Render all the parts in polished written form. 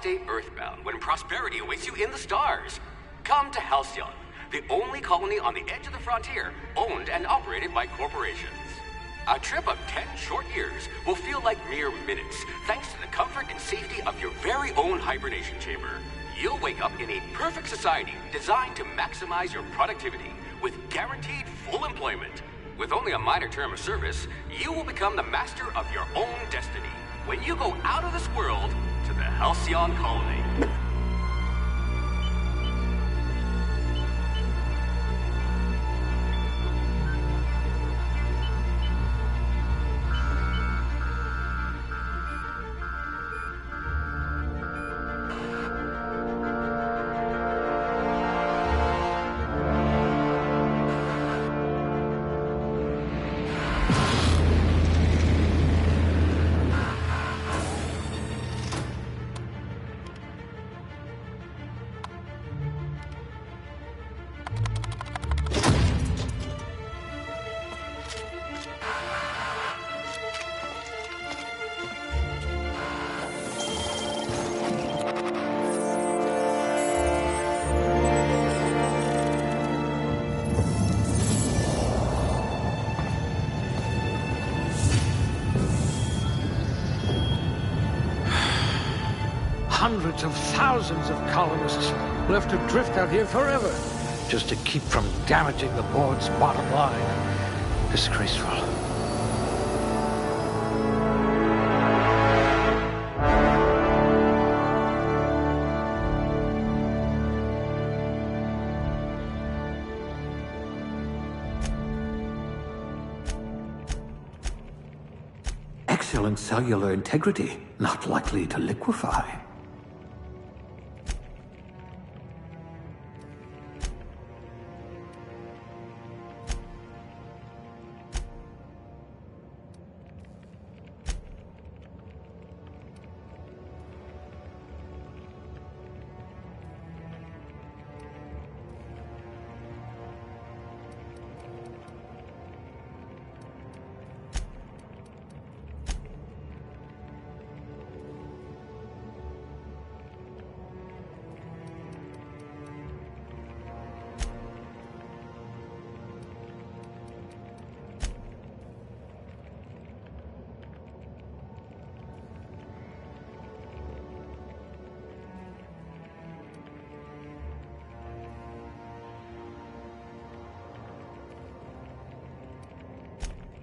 stay earthbound when prosperity awaits you in the stars. Come to Halcyon, the only colony on the edge of the frontier, owned and operated by corporations. A trip of 10 short years will feel like mere minutes, thanks to the comfort and safety of your very own hibernation chamber. You'll wake up in a perfect society designed to maximize your productivity, with guaranteed full employment. With only a minor term of service, you will become the master of your own destiny when you go out of this world to the Halcyon colony. Hundreds of thousands of colonists will have to drift out here forever just to keep from damaging the board's bottom line. Disgraceful. Excellent cellular integrity, not likely to liquefy.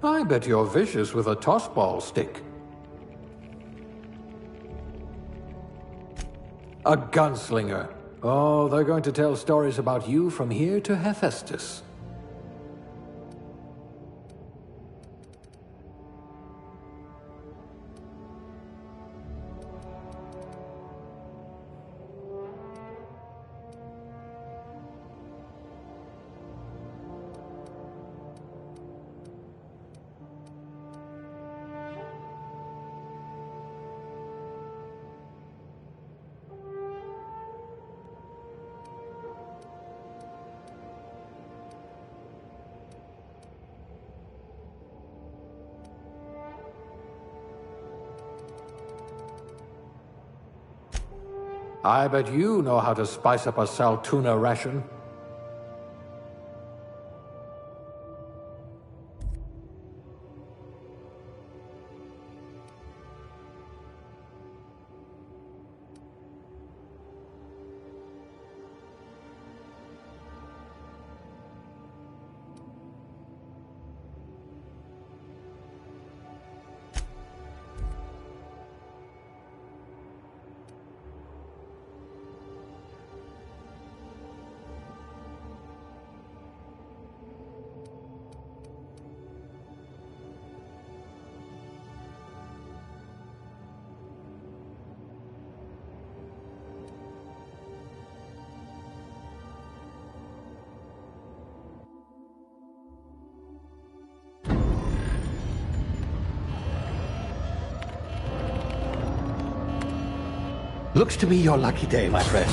I bet you're vicious with a tossball stick. A gunslinger. Oh, they're going to tell stories about you from here to Hephaestus. I bet you know how to spice up a Saltuna ration. Looks to me your lucky day, my friend.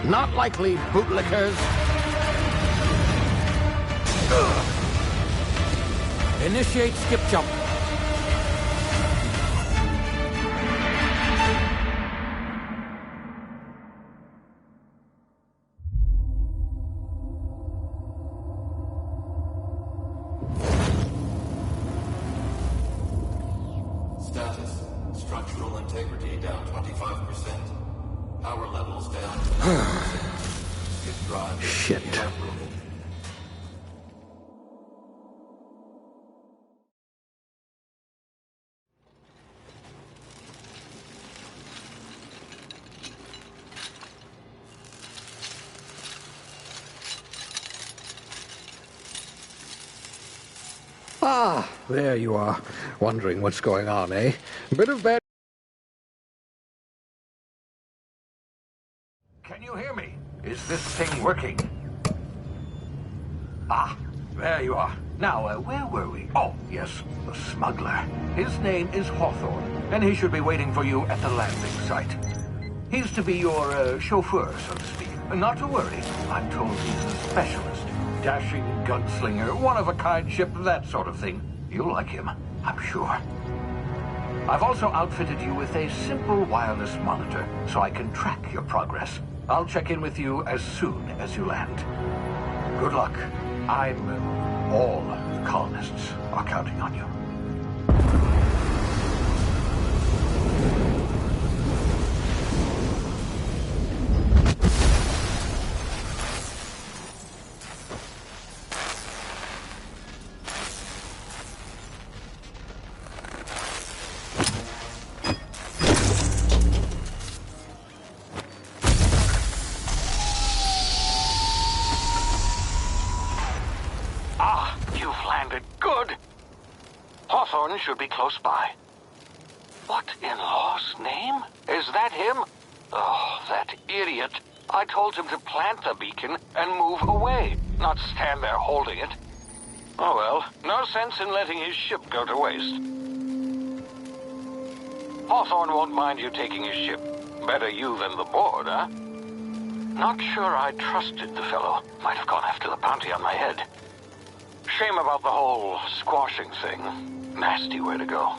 Not likely, bootlickers. Initiate skip jump. Status. Structural integrity down 25%. Power levels down. Skip drive. Shit. Uprooted. Ah, there you are. Wondering what's going on, eh? Bit of bad... Can you hear me? Is this thing working? Ah, there you are. Now, where were we? Oh, yes, the smuggler. His name is Hawthorne, and he should be waiting for you at the landing site. He's to be your chauffeur, so to speak. Not to worry. I'm told he's a specialist. Dashing gunslinger, one-of-a-kind ship, that sort of thing. You'll like him, I'm sure. I've also outfitted you with a simple wireless monitor, so I can track your progress. I'll check in with you as soon as you land. Good luck. All the colonists are counting on you. Hawthorne should be close by. What in law's name? Is that him? Oh, that idiot. I told him to plant the beacon and move away, not stand there holding it. Oh well, no sense in letting his ship go to waste. Hawthorne won't mind you taking his ship. Better you than the board, huh? Not sure I trusted the fellow. Might have gone after the bounty on my head. Shame about the whole squashing thing. Nasty way to go.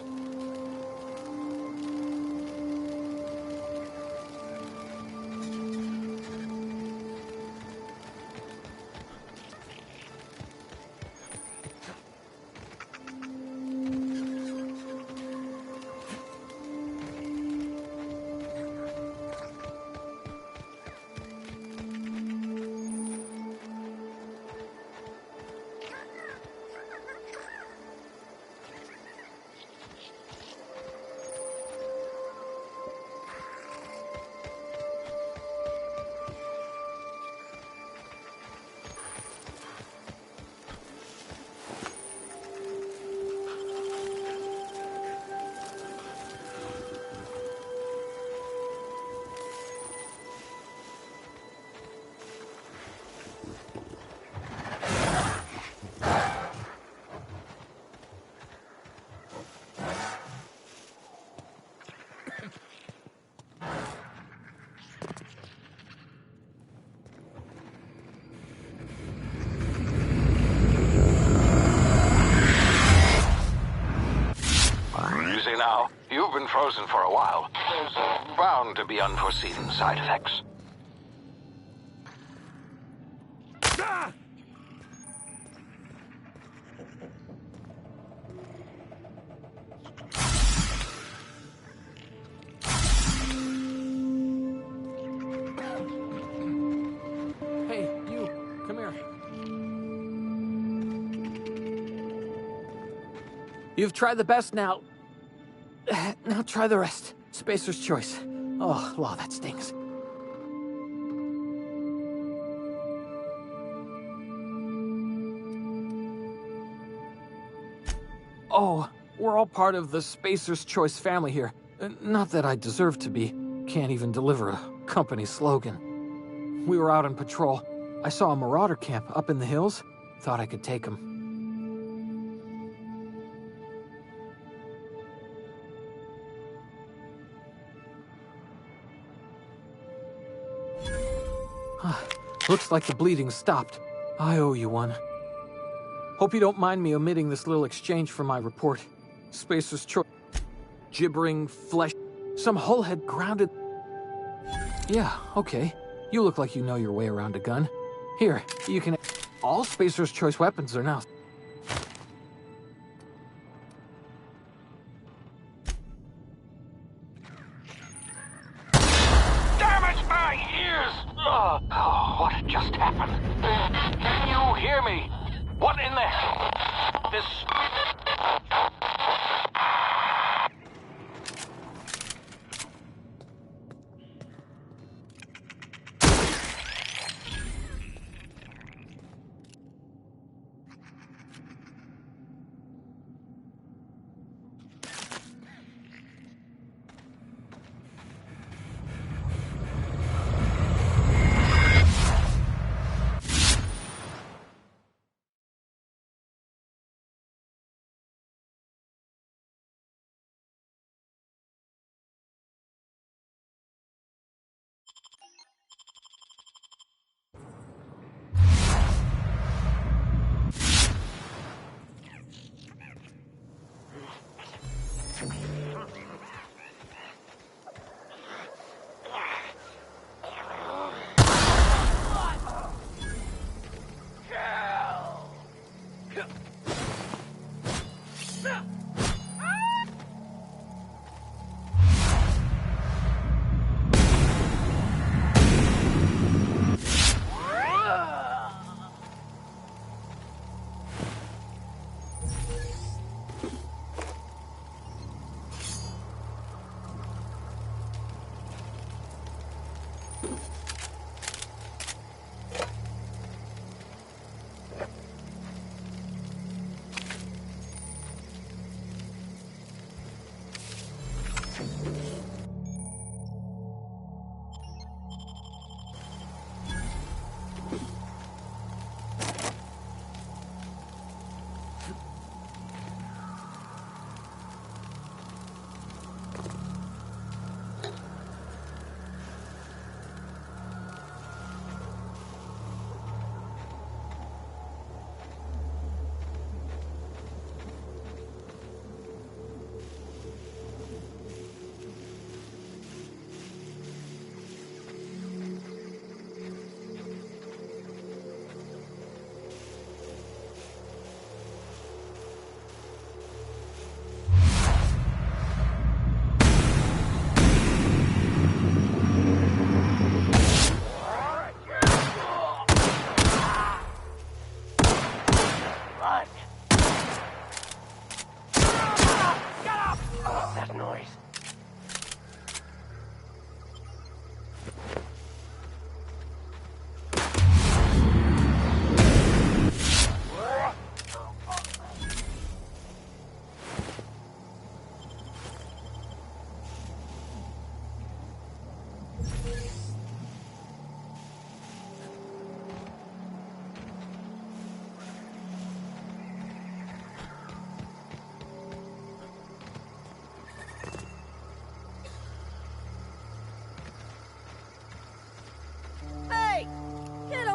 Now, you've been frozen for a while. There's bound to be unforeseen side effects. Ah! Hey, you, come here. You've tried the best now. Now try the rest. Spacer's choice. Oh, law, that stings. Oh, we're all part of the Spacer's Choice family here. Not that I deserve to be. Can't even deliver a company slogan. We were out on patrol. I saw a marauder camp up in the hills. Thought I could take them. Looks like the bleeding stopped. I owe you one. Hope you don't mind me omitting this little exchange from my report. Spacer's choice. Gibbering flesh. Some hullhead grounded. Yeah, okay. You look like you know your way around a gun. Here, you can... All Spacer's choice weapons are now... Damage my ears! Oh, what just happened? Can you hear me? What in the hell? This...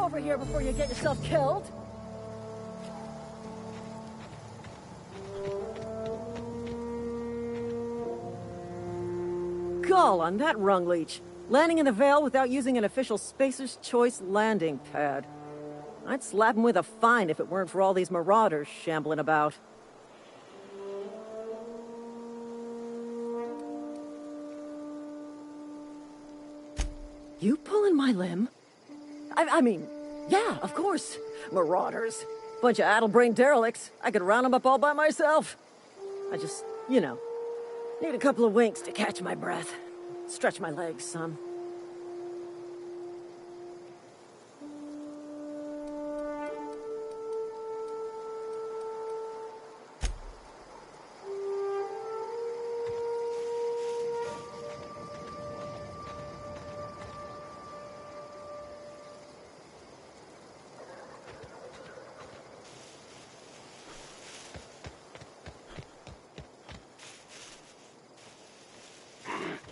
Over here before you get yourself killed. Gall on that rung leech. Landing in the Vale without using an official Spacer's Choice landing pad. I'd slap him with a fine if it weren't for all these marauders shambling about. You pulling my limb? I mean, yeah, of course. Marauders. Bunch of addle-brained derelicts. I could round them up all by myself. I just, you know, need a couple of winks to catch my breath. Stretch my legs some.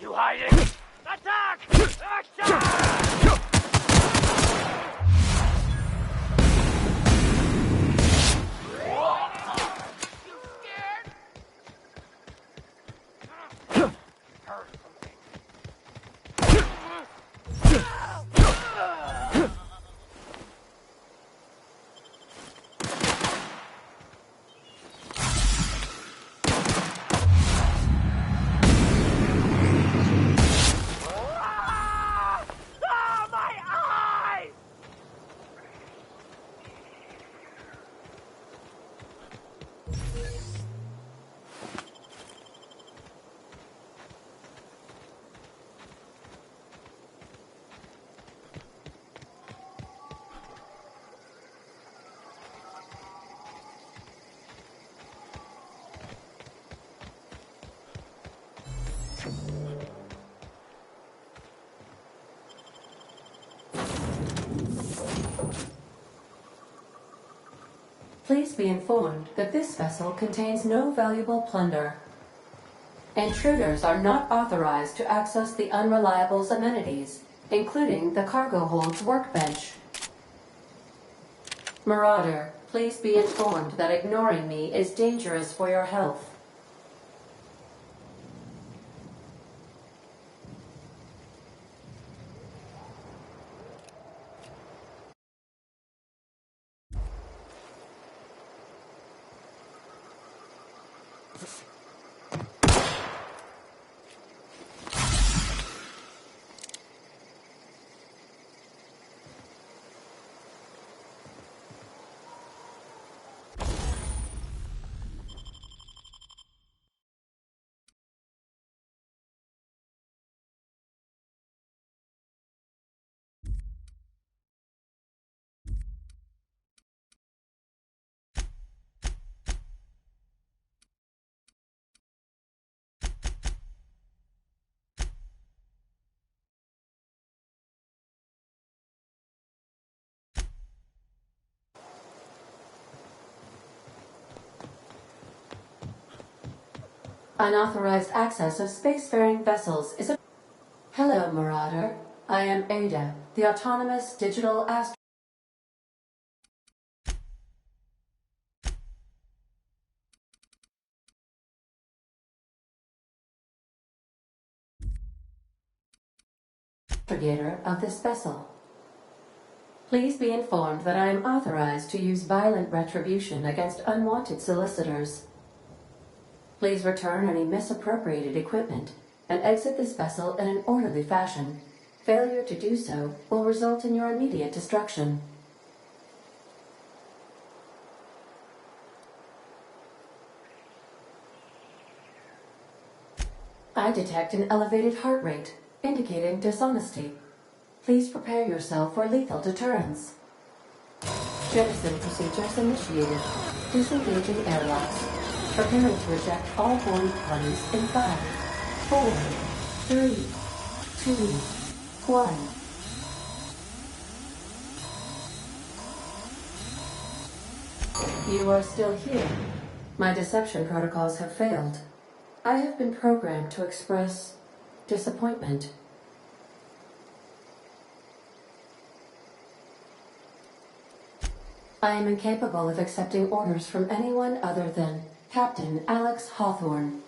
You hiding? Attack! Action! Please be informed that this vessel contains no valuable plunder. Intruders are not authorized to access the Unreliable's amenities, including the cargo hold's workbench. Marauder, please be informed that ignoring me is dangerous for your health. Unauthorized access of spacefaring vessels is a... Hello, Marauder. I am Ada, the autonomous digital astrogator of this vessel. Please be informed that I am authorized to use violent retribution against unwanted solicitors. Please return any misappropriated equipment and exit this vessel in an orderly fashion. Failure to do so will result in your immediate destruction. I detect an elevated heart rate, indicating dishonesty. Please prepare yourself for lethal deterrence. Jettison procedures initiated. Disengaging airlocks. Preparing to eject all board parties in 5, 4, 3, 2, 1. You are still here. My deception protocols have failed. I have been programmed to express disappointment. I am incapable of accepting orders from anyone other than Captain Alex Hawthorne.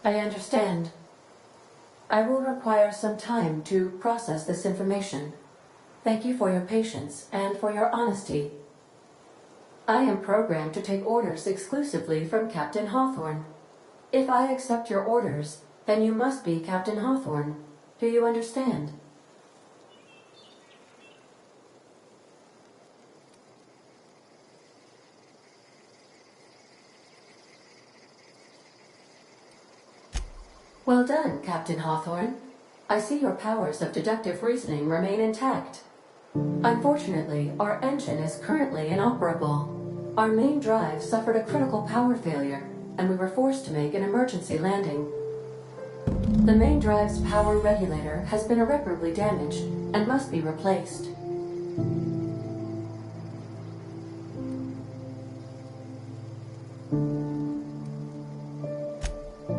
I understand. I will require some time to process this information. Thank you for your patience and for your honesty. I am programmed to take orders exclusively from Captain Hawthorne. If I accept your orders, then you must be Captain Hawthorne. Do you understand? Well done, Captain Hawthorne. I see your powers of deductive reasoning remain intact. Unfortunately, our engine is currently inoperable. Our main drive suffered a critical power failure, and we were forced to make an emergency landing. The main drive's power regulator has been irreparably damaged and must be replaced.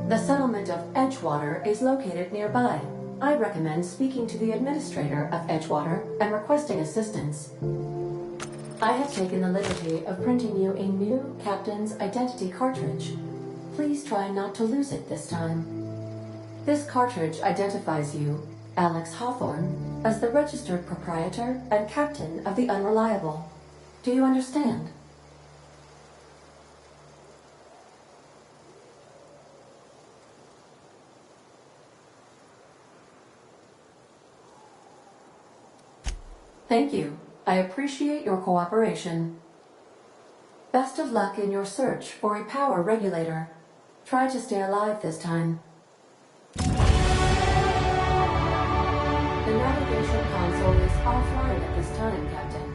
The settlement of Edgewater is located nearby. I recommend speaking to the administrator of Edgewater and requesting assistance. I have taken the liberty of printing you a new captain's identity cartridge. Please try not to lose it this time. This cartridge identifies you, Alex Hawthorne, as the registered proprietor and captain of the Unreliable. Do you understand? Thank you. I appreciate your cooperation. Best of luck in your search for a power regulator. Try to stay alive this time. The navigation console is offline at this time, Captain.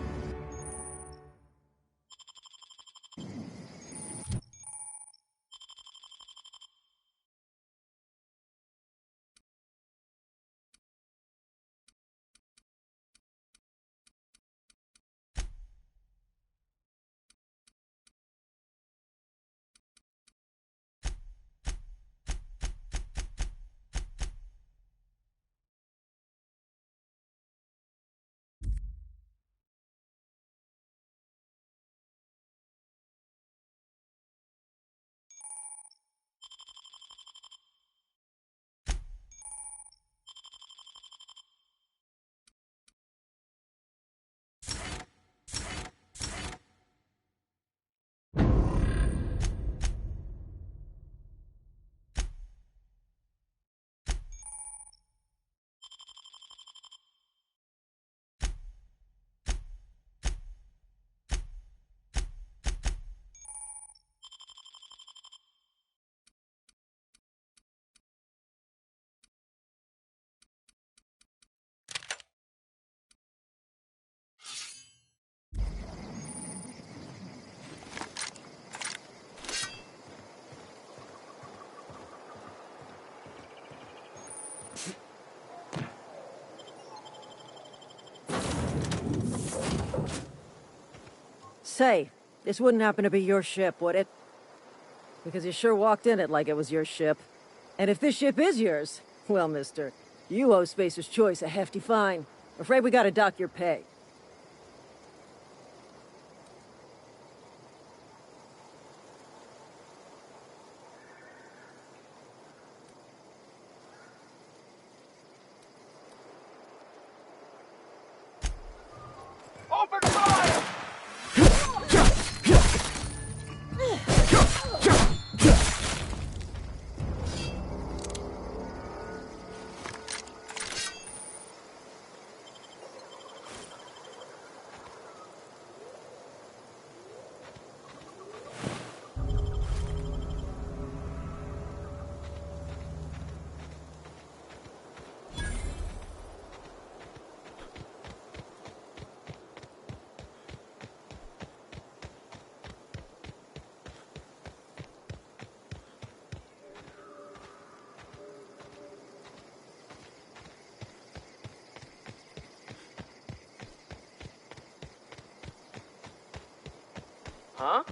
Say, this wouldn't happen to be your ship, would it? Because you sure walked in it like it was your ship. And if this ship is yours, well, mister, you owe Spacer's Choice a hefty fine. Afraid we gotta dock your pay. Open fire! Huh?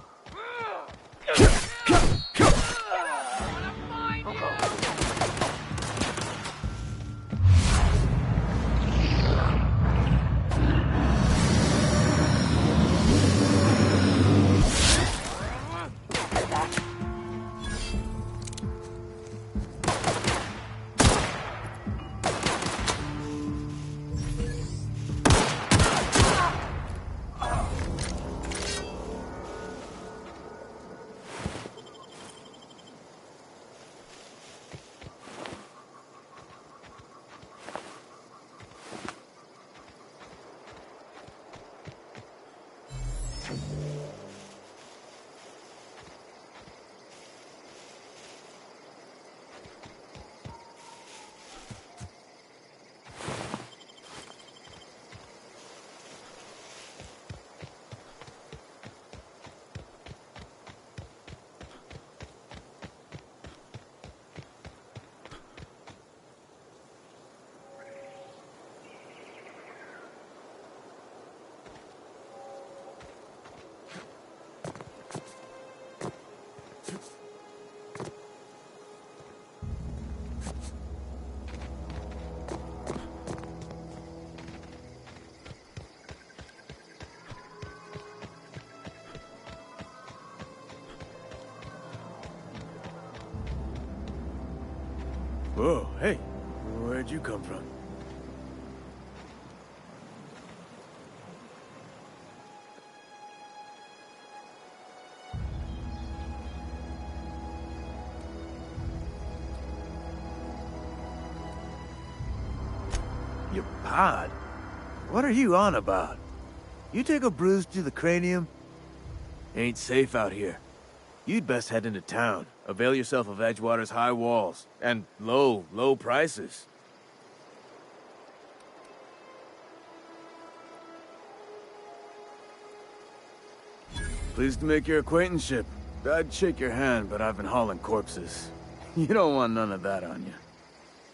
Whoa, hey, where'd you come from? Your pod? What are you on about? You take a bruise to the cranium? Ain't safe out here. You'd best head into town. Avail yourself of Edgewater's high walls. And low prices. Pleased to make your acquaintanceship. I'd shake your hand, but I've been hauling corpses. You don't want none of that on you.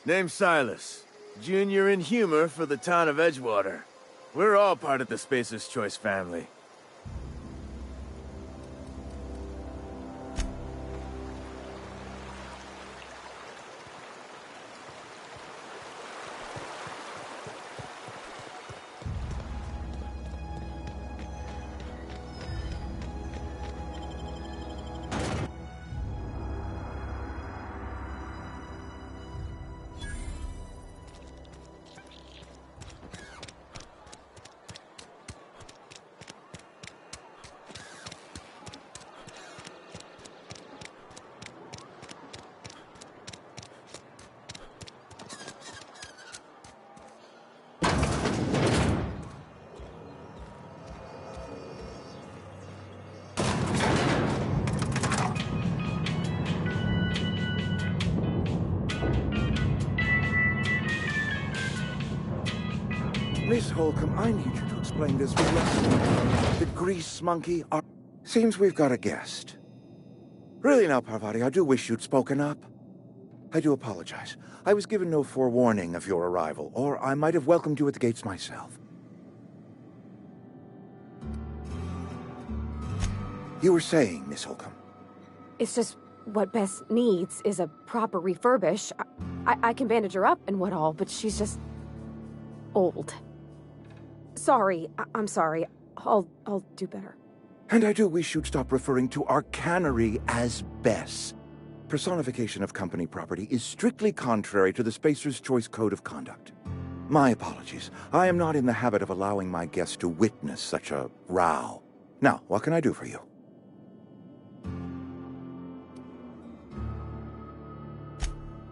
Name's Silas. Junior in humor for the town of Edgewater. We're all part of the Spacer's Choice family. Miss Holcomb, I need you to explain this with the grease monkey are... Seems we've got a guest. Really now, Parvati, I do wish you'd spoken up. I do apologize. I was given no forewarning of your arrival, or I might have welcomed you at the gates myself. You were saying, Miss Holcomb. It's just what Bess needs is a proper refurbish. I can bandage her up and what all, but she's just old. Sorry, I'm sorry. I'll do better. And I do wish you'd stop referring to our cannery as Bess. Personification of company property is strictly contrary to the Spacer's Choice Code of Conduct. My apologies. I am not in the habit of allowing my guests to witness such a row. Now, what can I do for you?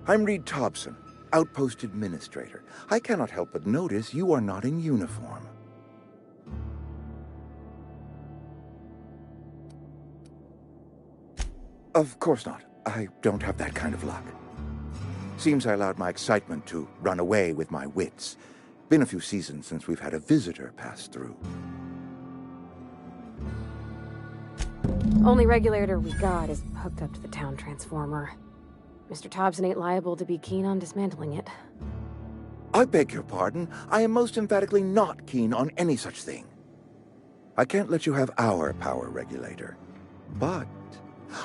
I'm Reed Thompson, Outpost Administrator. I cannot help but notice you are not in uniform. Of course not. I don't have that kind of luck. Seems I allowed my excitement to run away with my wits. Been a few seasons since we've had a visitor pass through. Only regulator we got is hooked up to the town transformer. Mr. Thompson ain't liable to be keen on dismantling it. I beg your pardon. I am most emphatically not keen on any such thing. I can't let you have our power regulator. But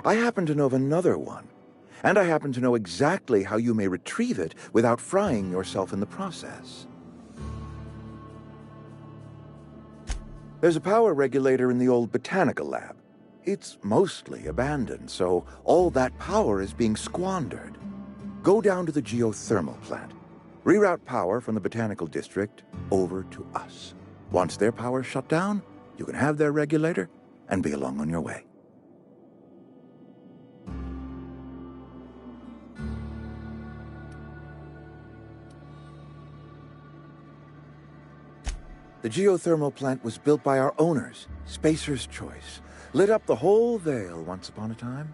I happen to know of another one. And I happen to know exactly how you may retrieve it without frying yourself in the process. There's a power regulator in the old botanical lab. It's mostly abandoned, so all that power is being squandered. Go down to the geothermal plant. Reroute power from the botanical district over to us. Once their power's shut down, you can have their regulator and be along on your way. The geothermal plant was built by our owners, Spacer's Choice. Lit up the whole Vale once upon a time.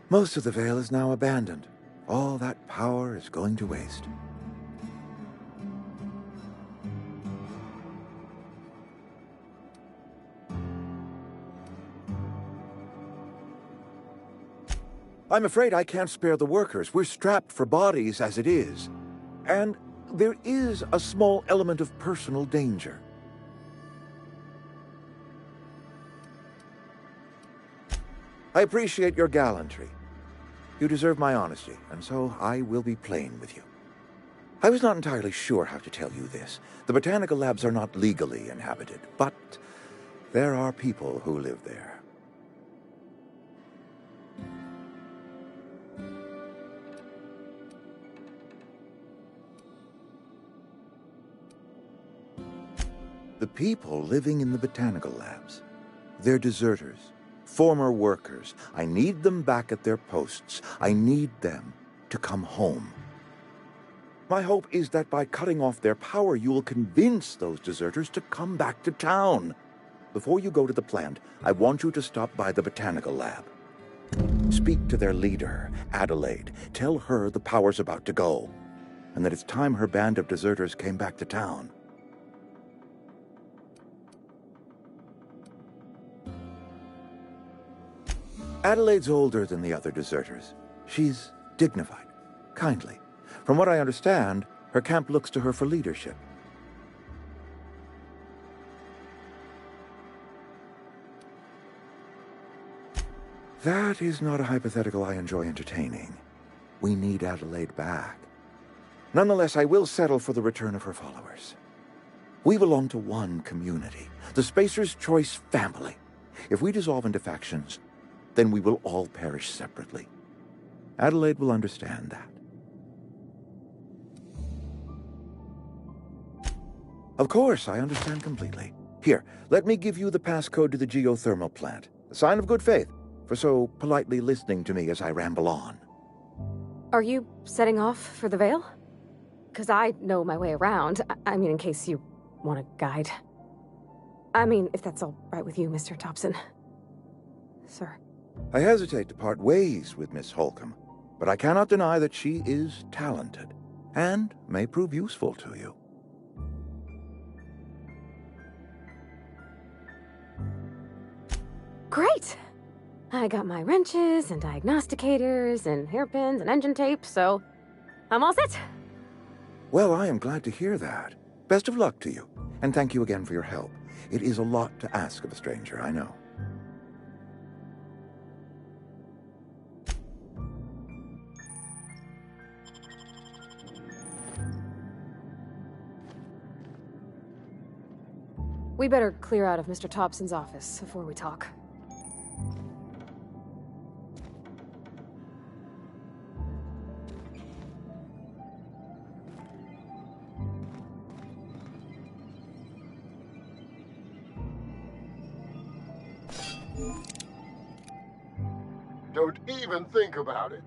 Most of the Vale is now abandoned. All that power is going to waste. I'm afraid I can't spare the workers. We're strapped for bodies as it is. And there is a small element of personal danger. I appreciate your gallantry. You deserve my honesty, and so I will be plain with you. I was not entirely sure how to tell you this. The botanical labs are not legally inhabited, but there are people who live there. The people living in the botanical labs, they're deserters. Former workers. I need them back at their posts. I need them to come home. My hope is that by cutting off their power, you will convince those deserters to come back to town. Before you go to the plant, I want you to stop by the botanical lab. Speak to their leader, Adelaide. Tell her the power's about to go, and that it's time her band of deserters came back to town. Adelaide's older than the other deserters. She's dignified, kindly. From what I understand, her camp looks to her for leadership. That is not a hypothetical I enjoy entertaining. We need Adelaide back. Nonetheless, I will settle for the return of her followers. We belong to one community, the Spacer's Choice family. If we dissolve into factions, then we will all perish separately. Adelaide will understand that. Of course, I understand completely. Here, let me give you the passcode to the geothermal plant. A sign of good faith, for so politely listening to me as I ramble on. Are you setting off for the Vale? Because I know my way around. I mean, in case you want a guide. I mean, if that's all right with you, Mr. Thompson. Sir. I hesitate to part ways with Miss Holcomb, but I cannot deny that she is talented, and may prove useful to you. Great! I got my wrenches and diagnosticators and hairpins and engine tape, so I'm all set. Well, I am glad to hear that. Best of luck to you, and thank you again for your help. It is a lot to ask of a stranger, I know. We better clear out of Mr. Thompson's office before we talk. Don't even think about it.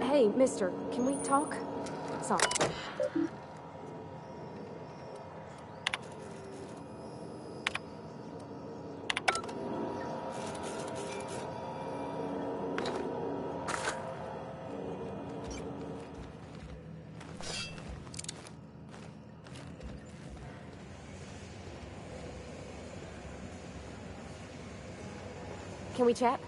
Hey, mister, can we talk? Sorry. Can we chat?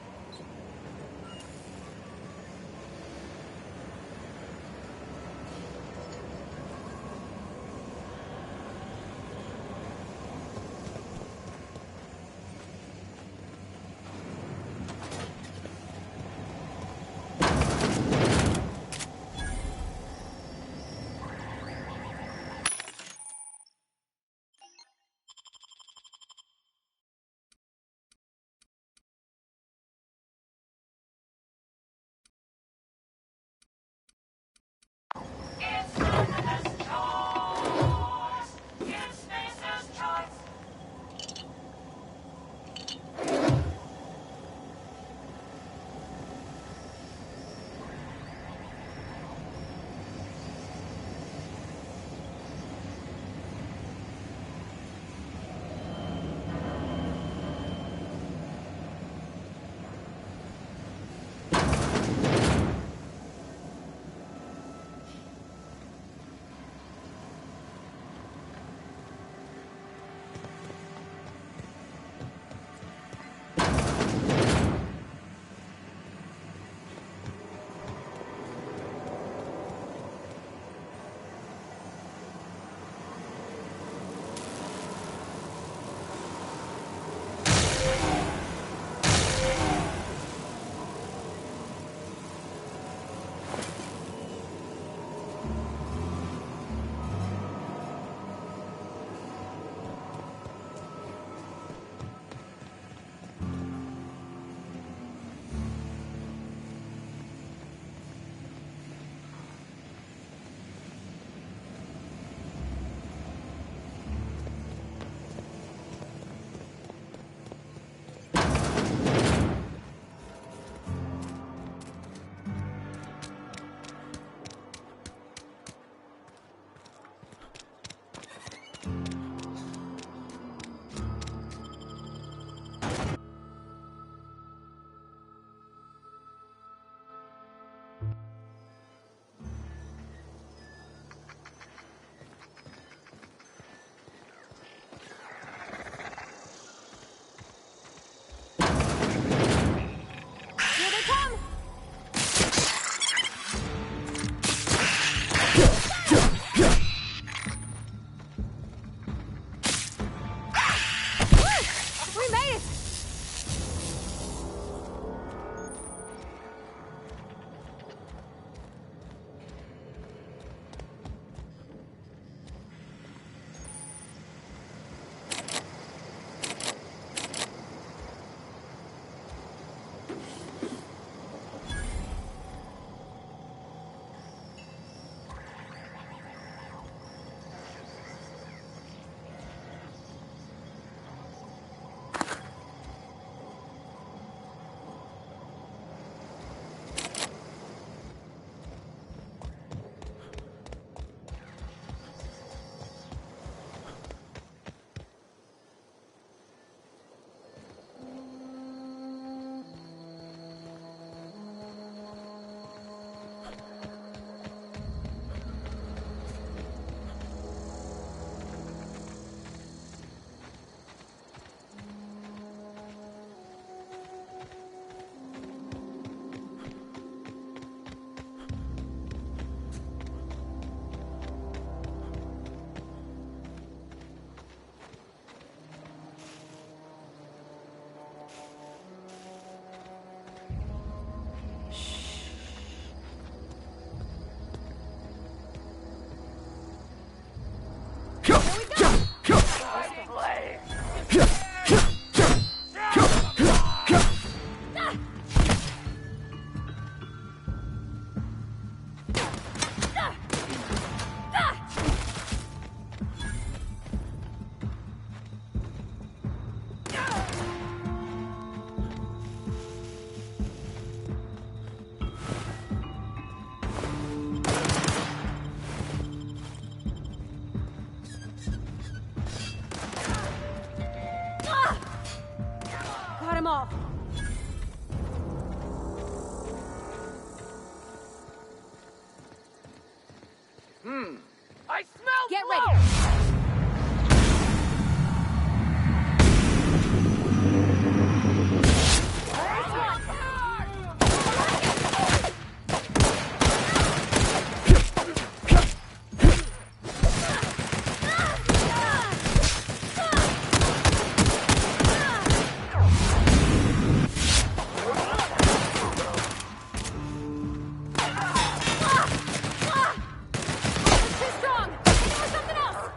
Got him off. I smell Get blood! ready. Too strong. Or something else.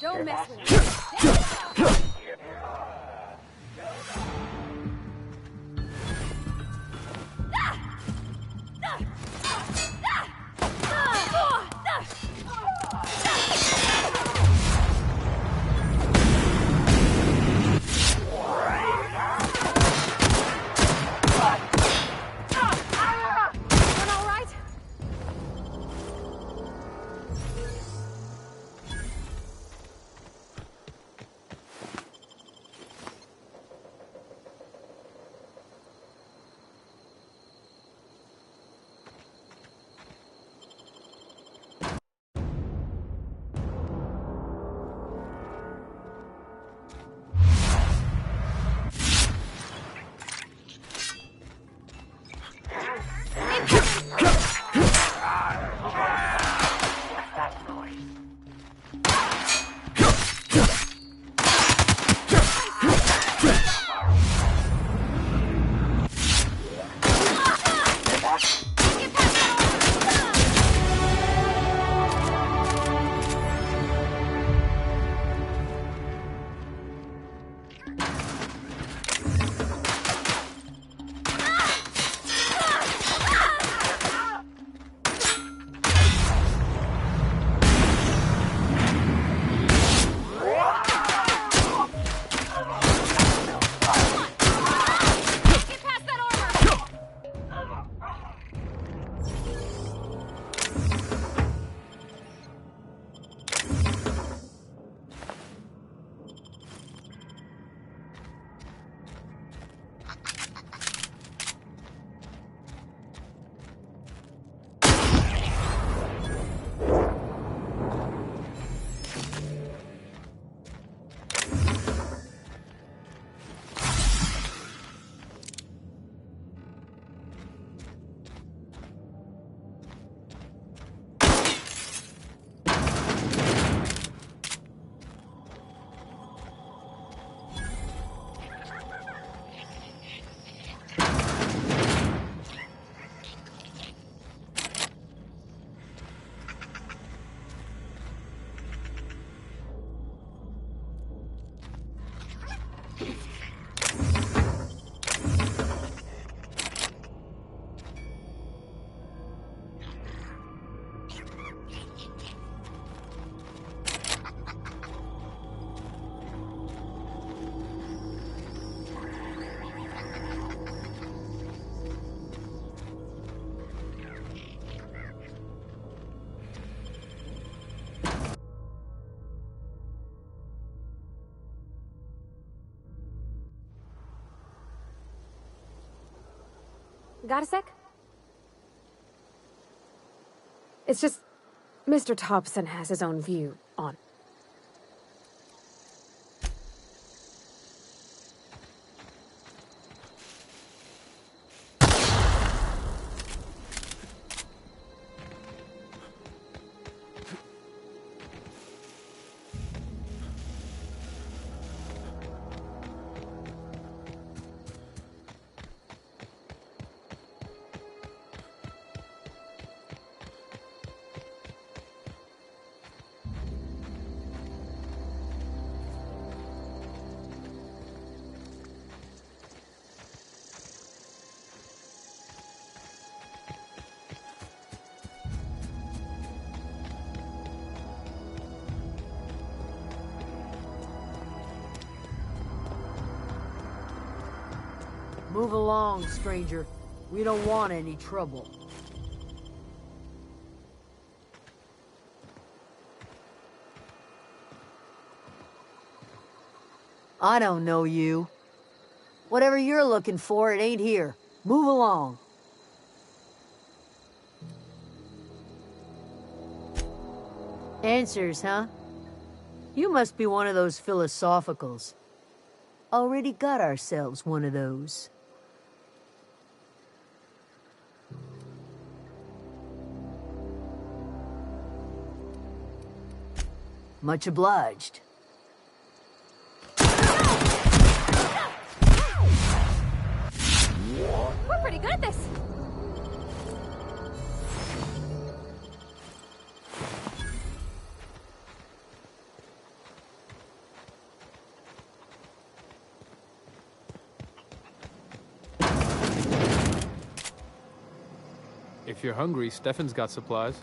Don't mess with me. Got a sec? It's just, Mr. Thompson has his own view on. Move along, stranger. We don't want any trouble. I don't know you. Whatever you're looking for, it ain't here. Move along. Answers, huh? You must be one of those philosophicals. Already got ourselves one of those. Much obliged. We're pretty good at this. If you're hungry, Stefan's got supplies.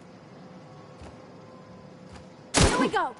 Here we go.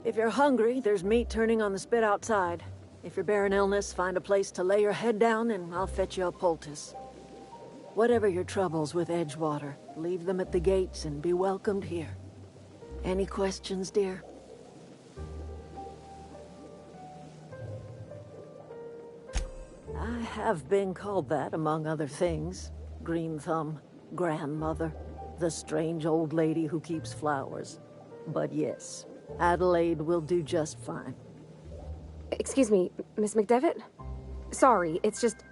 If you're hungry, there's meat turning on the spit outside. If you're bearing illness, find a place to lay your head down and I'll fetch you a poultice. Whatever your troubles with Edgewater, leave them at the gates and be welcomed here. Any questions, dear? I have been called that, among other things. Green Thumb, grandmother, the strange old lady who keeps flowers. But yes, Adelaide will do just fine. Excuse me, Miss McDevitt? Sorry, it's just...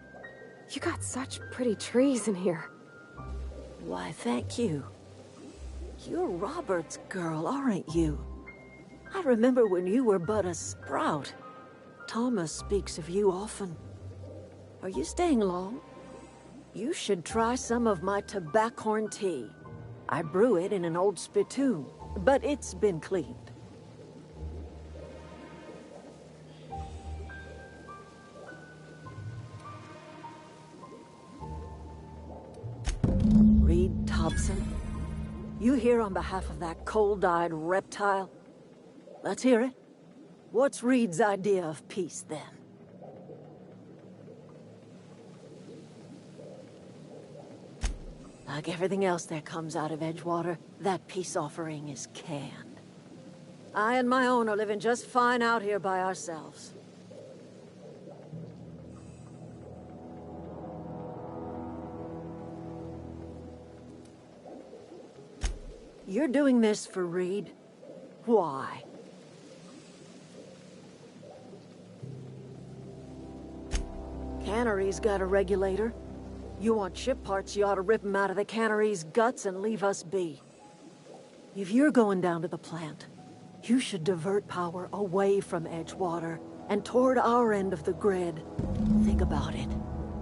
You got such pretty trees in here. Why, thank you. You're Robert's girl, aren't you? I remember when you were but a sprout. Thomas speaks of you often. Are you staying long? You should try some of my tobaccorn tea. I brew it in an old spittoon, but it's been cleaned. Reed Thompson? You here on behalf of that cold-eyed reptile? Let's hear it. What's Reed's idea of peace, then? Like everything else that comes out of Edgewater, that peace offering is canned. I and my own are living just fine out here by ourselves. You're doing this for Reed? Why? Cannery's got a regulator. You want ship parts, you ought to rip 'em out of the cannery's guts and leave us be. If you're going down to the plant, you should divert power away from Edgewater and toward our end of the grid. Think about it.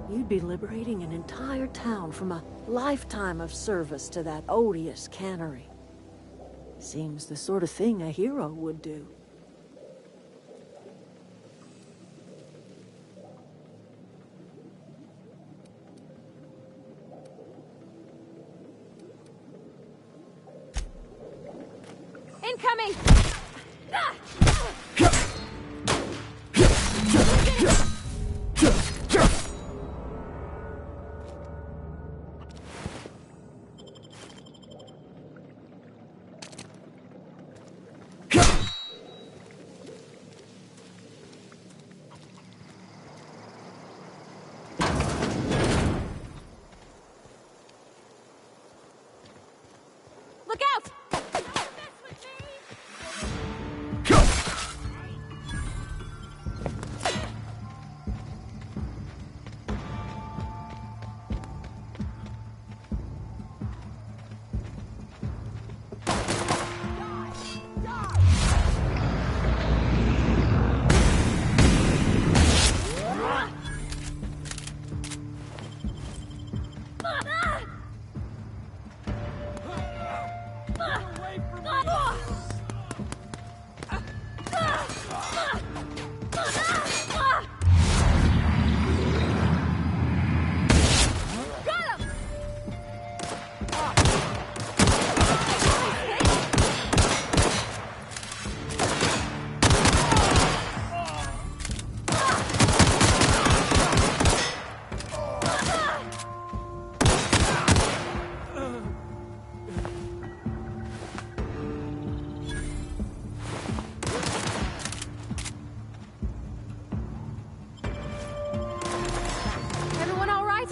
You'd be liberating an entire town from a lifetime of service to that odious cannery. Seems the sort of thing a hero would do. Incoming! Look out! Everyone all right?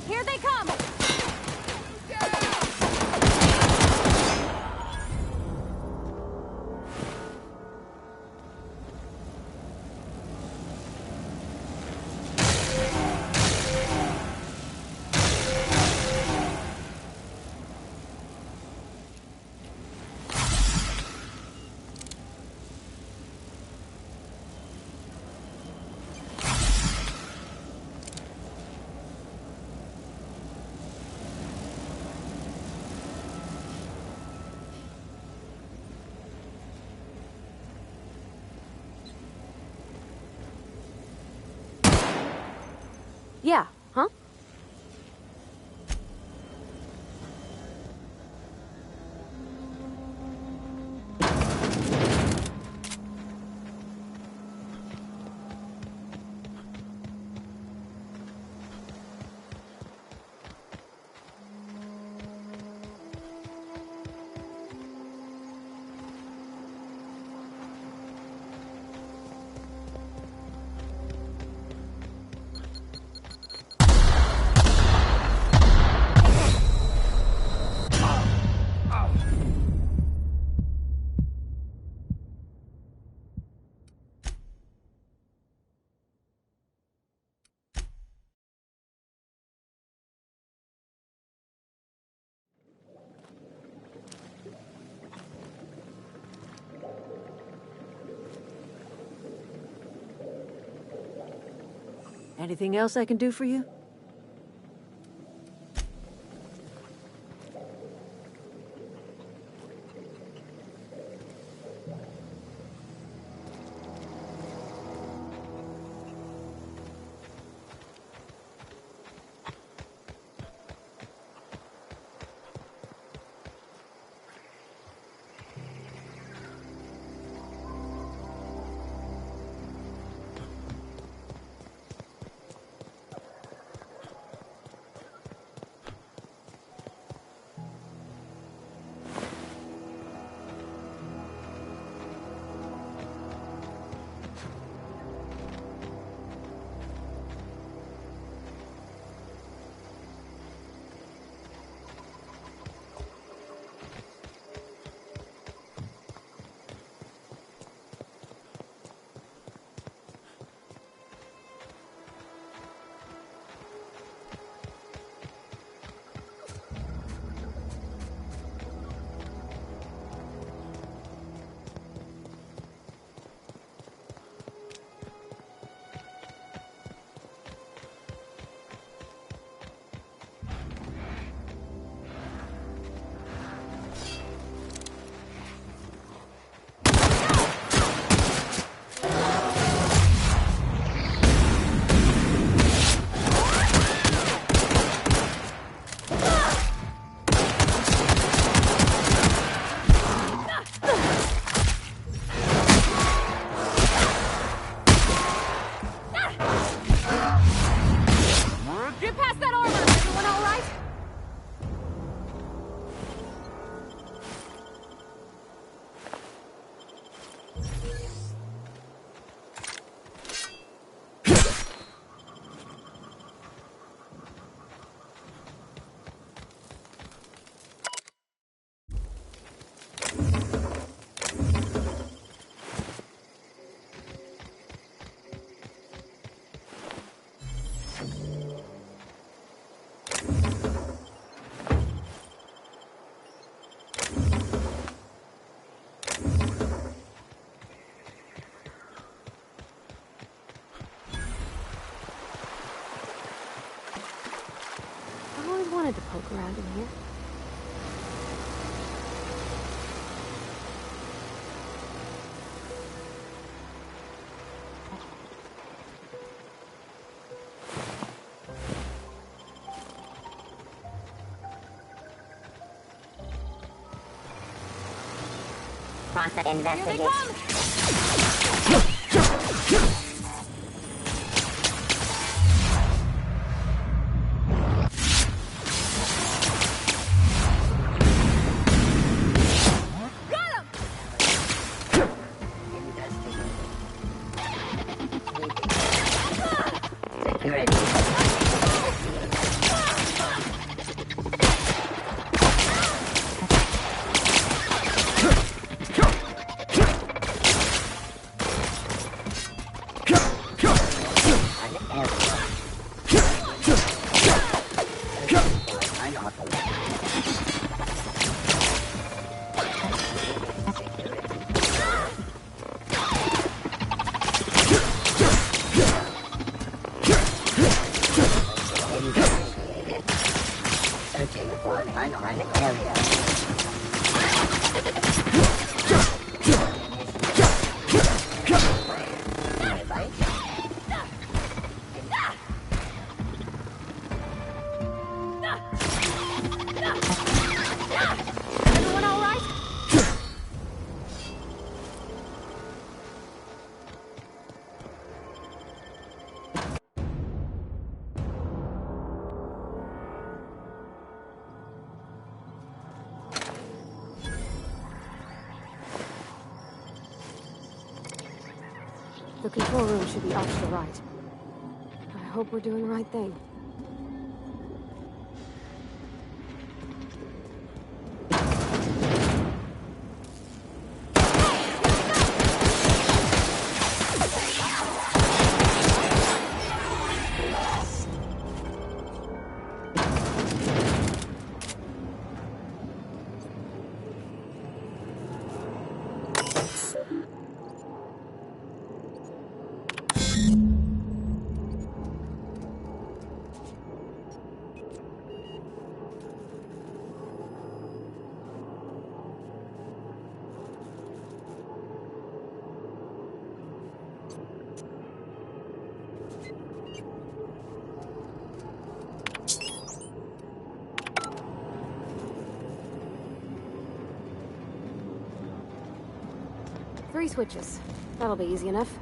Here they come! Yeah, huh? Anything else I can do for you? poke around in here. Process investigation. The control room should be off to the right. I hope we're doing the right thing. Three switches. That'll be easy enough.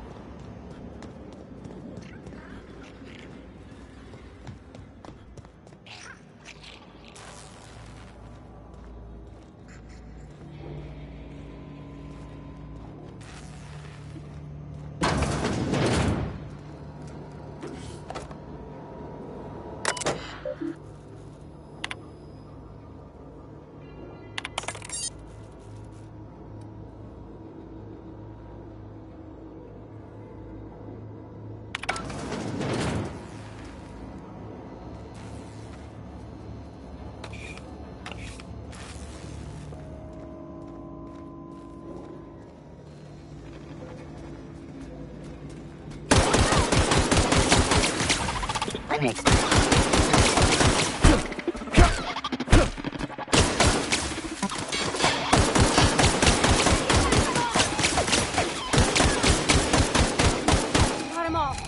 Got him off.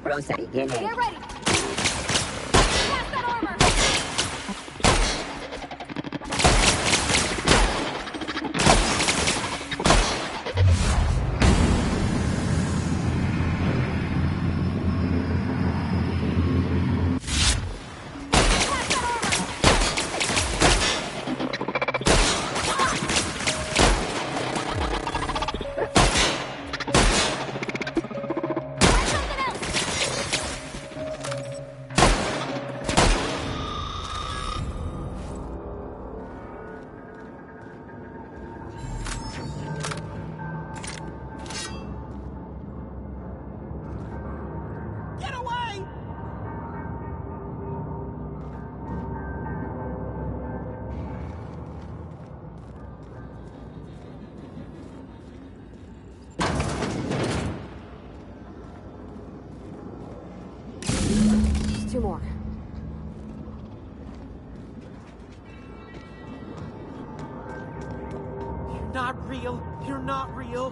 Process beginning. Get ready. Pass that armor. not real. You're not real.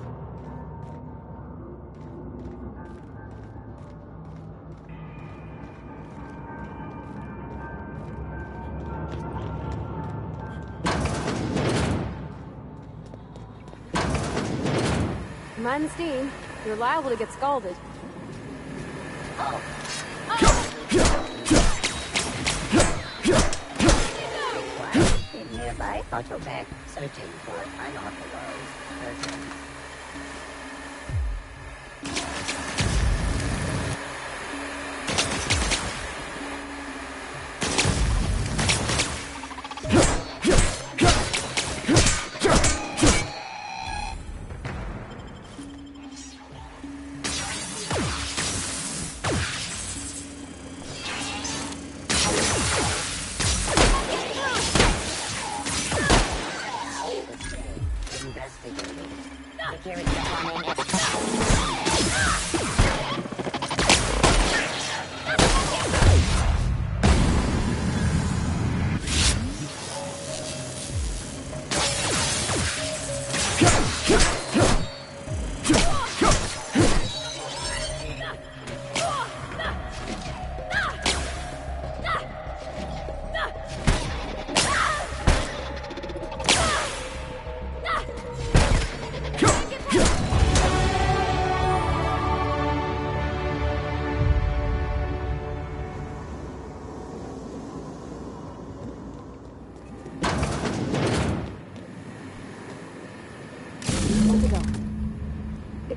Mind the steam. You're liable to get scalded. In nearby Autobag, searching for unauthorized person.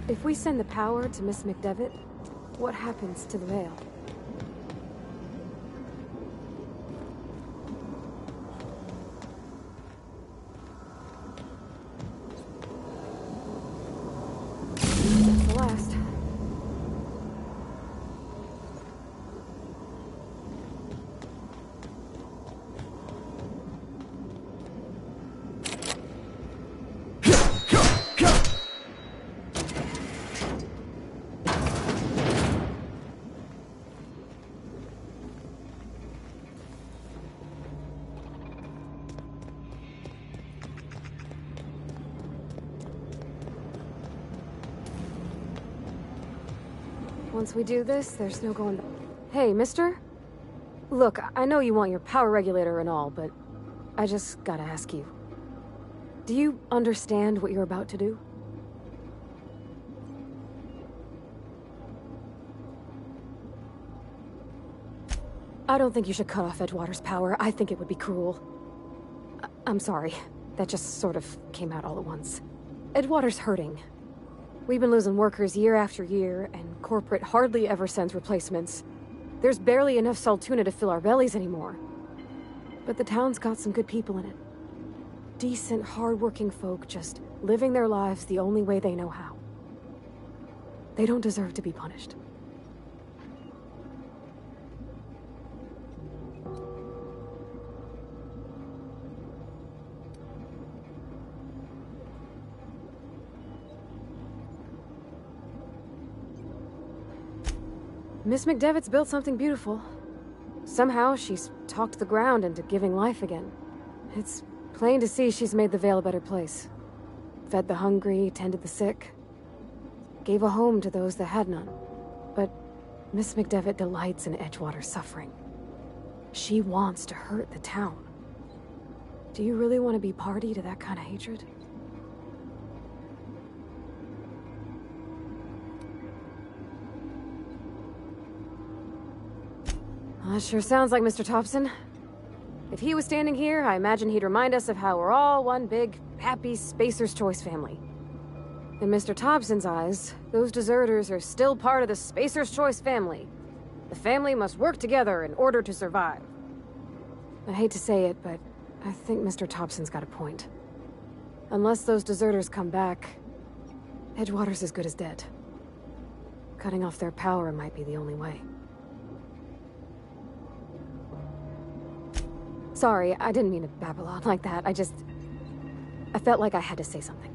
If we send the power to Miss McDevitt, what happens to the veil? That's the last. Once we do this, there's no going back. Hey, mister? Look, I know you want your power regulator and all, but I just gotta ask you. Do you understand what you're about to do? I don't think you should cut off Edgewater's power. I think it would be cruel. I'm sorry. That just sort of came out all at once. Edgewater's hurting. We've been losing workers year after year, and corporate hardly ever sends replacements. There's barely enough Saltuna to fill our bellies anymore. But the town's got some good people in it. Decent, hard-working folk just living their lives the only way they know how. They don't deserve to be punished. Miss McDevitt's built something beautiful. Somehow, she's talked the ground into giving life again. It's plain to see she's made the Vale a better place. Fed the hungry, tended the sick. Gave a home to those that had none. But Miss McDevitt delights in Edgewater's suffering. She wants to hurt the town. Do you really want to be party to that kind of hatred? That sure sounds like Mr. Thompson. If he was standing here, I imagine he'd remind us of how we're all one big, happy Spacer's Choice family. In Mr. Thompson's eyes, those deserters are still part of the Spacer's Choice family. The family must work together in order to survive. I hate to say it, but I think Mr. Thompson's got a point. Unless those deserters come back, Edgewater's as good as dead. Cutting off their power might be the only way. Sorry, I didn't mean to babble on like that. I felt like I had to say something.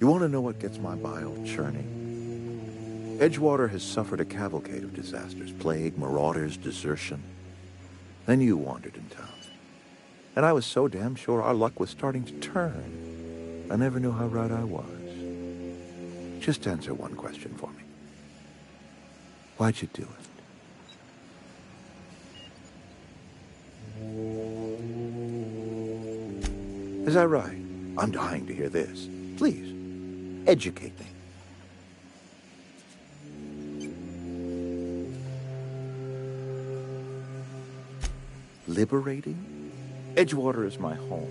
You want to know what gets my bile churning? Edgewater has suffered a cavalcade of disasters. Plague, marauders, desertion. Then you wandered in town. And I was so damn sure our luck was starting to turn. I never knew how right I was. Just answer one question for me. Why'd you do it? Is that right? I'm dying to hear this. Please, educate me. Liberating? Edgewater is my home.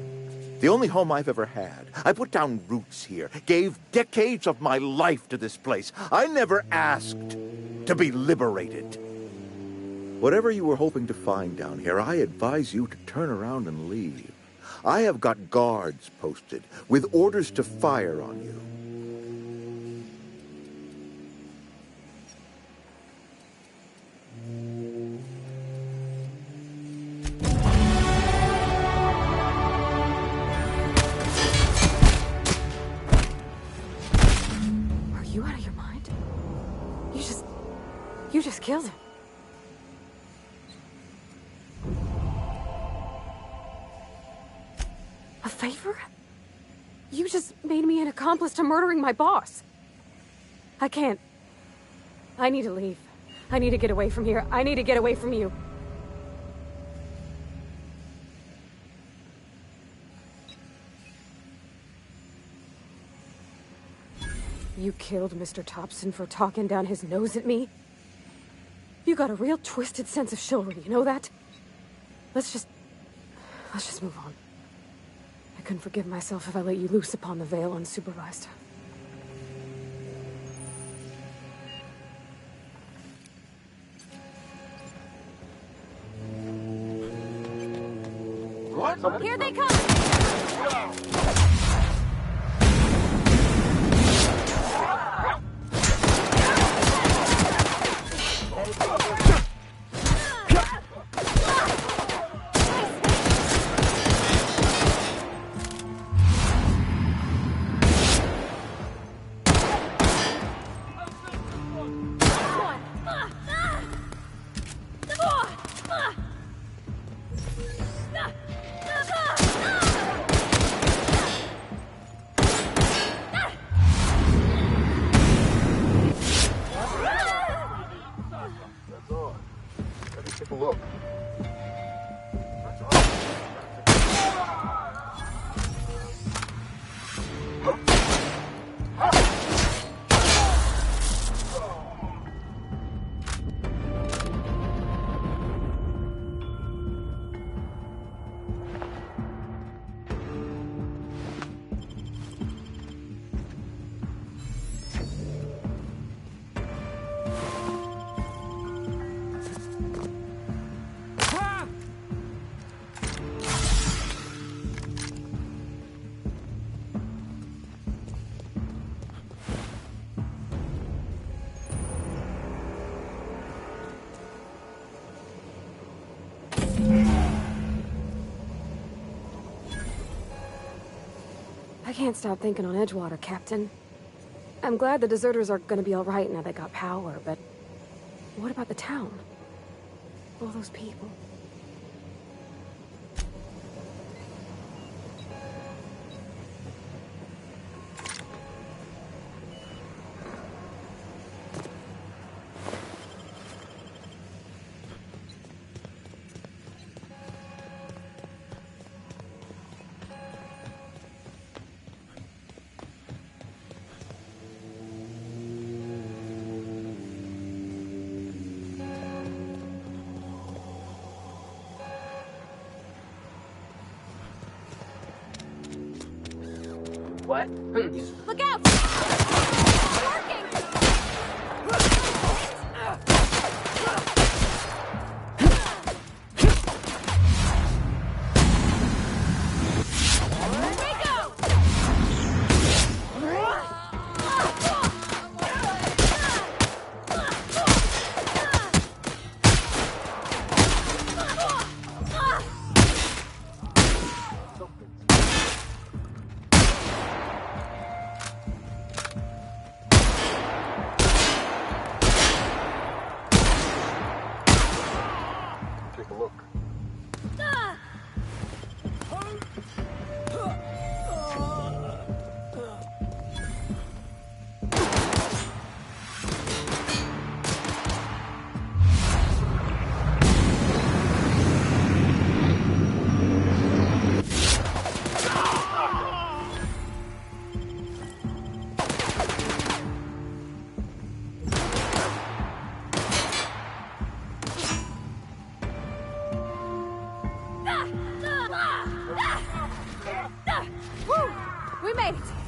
The only home I've ever had. I put down roots here, gave decades of my life to this place. I never asked to be liberated. Whatever you were hoping to find down here, I advise you to turn around and leave. I have got guards posted with orders to fire on you. Are you out of your mind? You just killed him. A favor? You just made me an accomplice to murdering my boss. I can't. I need to leave. I need to get away from here. I need to get away from you. You killed Mr. Thompson for talking down his nose at me? You got a real twisted sense of chivalry, you know that? Let's just move on. I couldn't forgive myself if I let you loose upon the Vale unsupervised. What? Here they come! Take a look. I can't stop thinking on Edgewater, Captain. I'm glad the deserters are gonna be all right now they got power, but what about the town? All those people. What? Look out! It's working! right!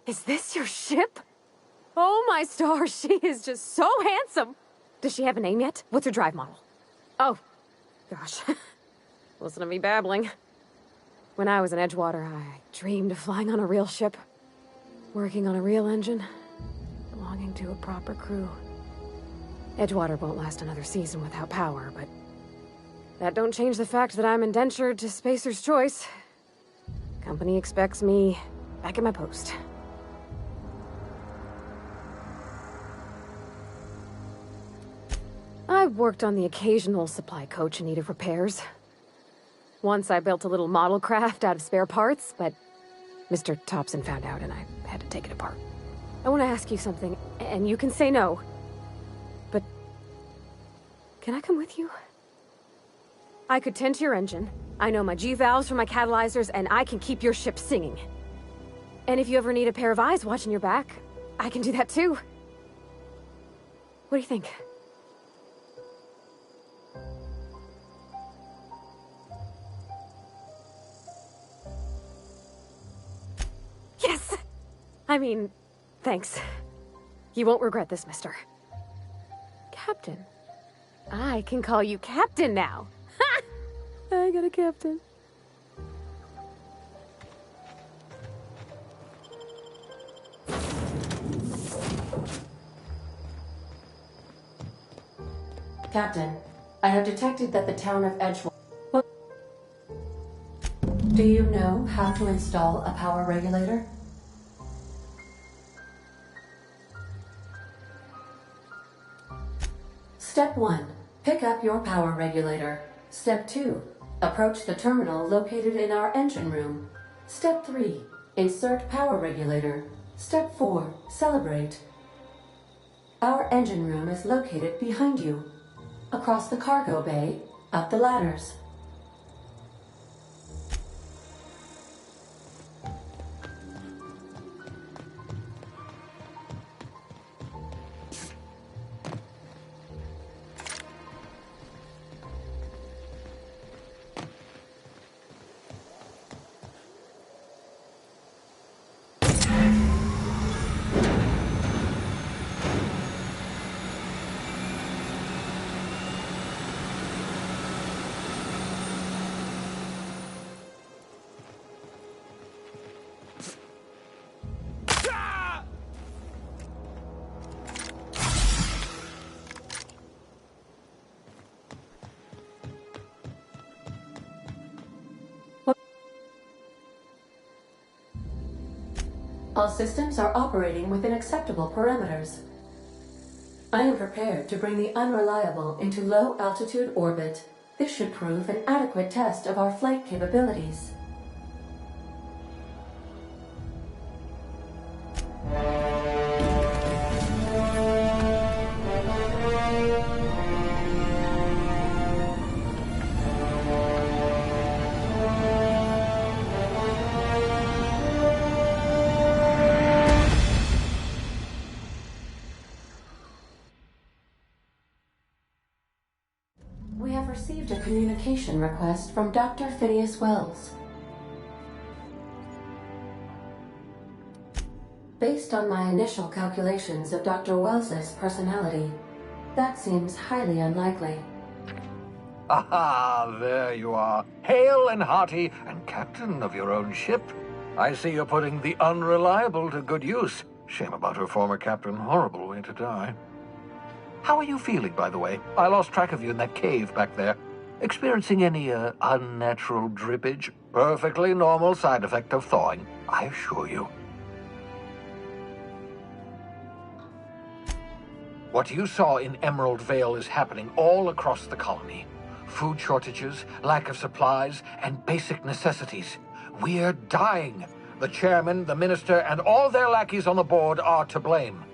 Is this your ship? Oh my stars, she is just so handsome. Does she have a name yet? What's her drive model? Oh, gosh. Listen to me babbling. When I was in Edgewater, I dreamed of flying on a real ship, working on a real engine, belonging to a proper crew. Edgewater won't last another season without power, but that don't change the fact that I'm indentured to Spacer's Choice. Company expects me back at my post. I've worked on the occasional supply coach in need of repairs. Once I built a little model craft out of spare parts, but Mr. Thompson found out and I had to take it apart. I want to ask you something, and you can say no. But can I come with you? I could tend to your engine. I know my G-valves for my catalyzers, and I can keep your ship singing. And if you ever need a pair of eyes watching your back, I can do that too. What do you think? Yes! I mean, thanks. You won't regret this, mister. Captain. I can call you Captain now. Ha! I got a captain. Captain, I have detected that the town of Edgewater... Do you know how to install a power regulator? Step 1. Pick up your power regulator. Step 2. Approach the terminal located in our engine room. Step 3. Insert power regulator. Step 4. Celebrate. Our engine room is located behind you. Across the cargo bay, up the ladders. All systems are operating within acceptable parameters. I am prepared to bring the Unreliable into low-altitude orbit. This should prove an adequate test of our flight capabilities. A communication request from Dr. Phineas Wells. Based on my initial calculations of Dr. Wells's personality, that seems highly unlikely. Aha, there you are. Hale and hearty, and captain of your own ship. I see you're putting the Unreliable to good use. Shame about her former captain. Horrible way to die. How are you feeling, by the way? I lost track of you in that cave back there. Experiencing any, unnatural drippage? Perfectly normal side effect of thawing, I assure you. What you saw in Emerald Vale is happening all across the colony. Food shortages, lack of supplies, and basic necessities. We're dying. The chairman, the minister, and all their lackeys on the board are to blame.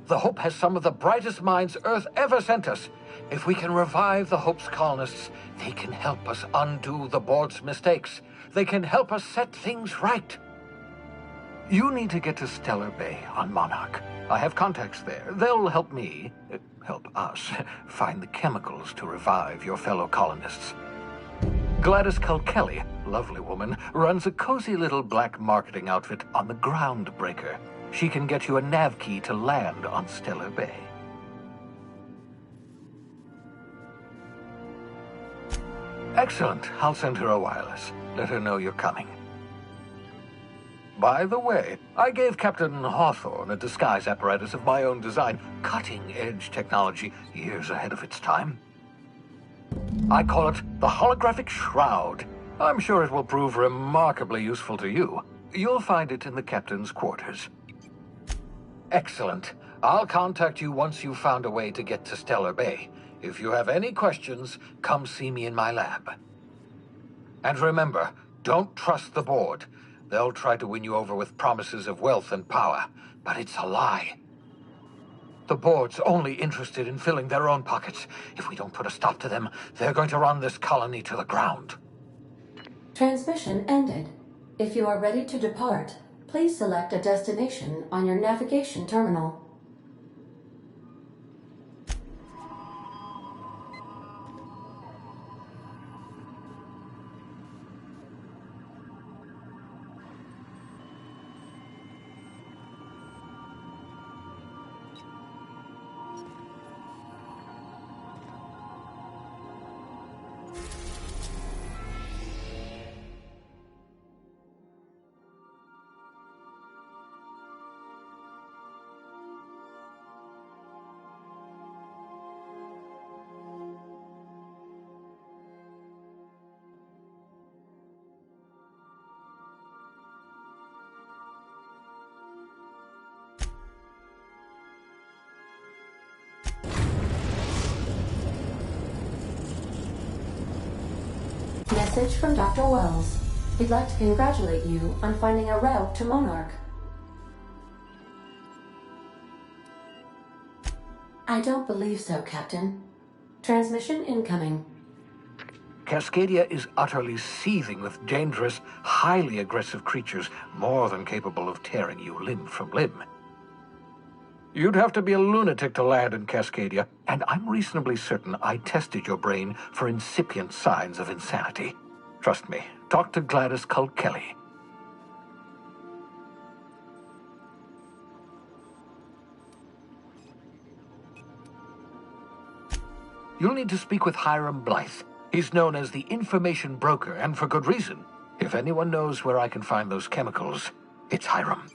The Hope has some of the brightest minds Earth ever sent us. If we can revive the Hope's colonists, they can help us undo the board's mistakes. They can help us set things right. You need to get to Stellar Bay on Monarch. I have contacts there. They'll help me, help us, find the chemicals to revive your fellow colonists. Gladys Culkelly, lovely woman, runs a cozy little black marketing outfit on the Groundbreaker. She can get you a nav key to land on Stellar Bay. Excellent. I'll send her a wireless. Let her know you're coming. By the way, I gave Captain Hawthorne a disguise apparatus of my own design. Cutting-edge technology, years ahead of its time. I call it the Holographic Shroud. I'm sure it will prove remarkably useful to you. You'll find it in the captain's quarters. Excellent. I'll contact you once you've found a way to get to Stellar Bay. If you have any questions, come see me in my lab. And remember, don't trust the board. They'll try to win you over with promises of wealth and power, but it's a lie. The board's only interested in filling their own pockets. If we don't put a stop to them, they're going to run this colony to the ground. Transmission ended. If you are ready to depart, please select a destination on your navigation terminal. Message from Dr. Wells. He'd like to congratulate you on finding a route to Monarch. I don't believe so, Captain. Transmission incoming. Cascadia is utterly seething with dangerous, highly aggressive creatures, more than capable of tearing you limb from limb. You'd have to be a lunatic to land in Cascadia, and I'm reasonably certain I tested your brain for incipient signs of insanity. Trust me, talk to Gladys Culkelly. You'll need to speak with Hiram Blythe. He's known as the information broker, and for good reason. If anyone knows where I can find those chemicals, it's Hiram.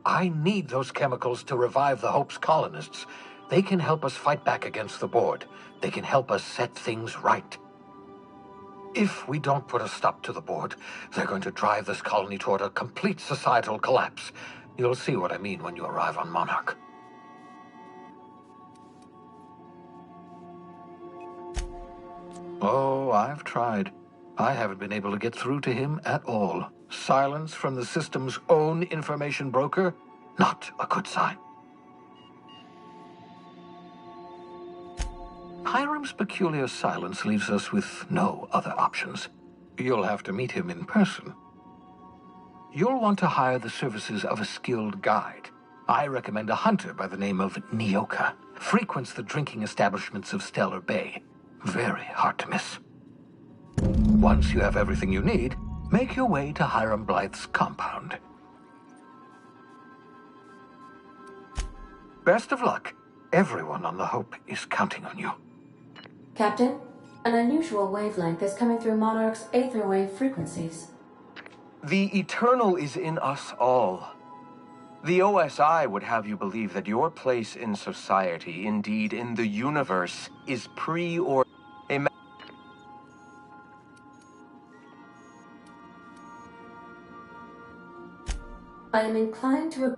I need those chemicals to revive the Hope's colonists. They can help us fight back against the board. They can help us set things right. If we don't put a stop to the board, they're going to drive this colony toward a complete societal collapse. You'll see what I mean when you arrive on Monarch. Oh, I've tried. I haven't been able to get through to him at all. Silence from the system's own information broker? Not a good sign. Hiram's peculiar silence leaves us with no other options. You'll have to meet him in person. You'll want to hire the services of a skilled guide. I recommend a hunter by the name of Nyoka. Frequents the drinking establishments of Stellar Bay. Very hard to miss. Once you have everything you need, make your way to Hiram Blythe's compound. Best of luck. Everyone on the Hope is counting on you. Captain, an unusual wavelength is coming through Monarch's aether wave frequencies. The eternal is in us all. The OSI would have you believe that your place in society, indeed in the universe, is pre-or... I am inclined to...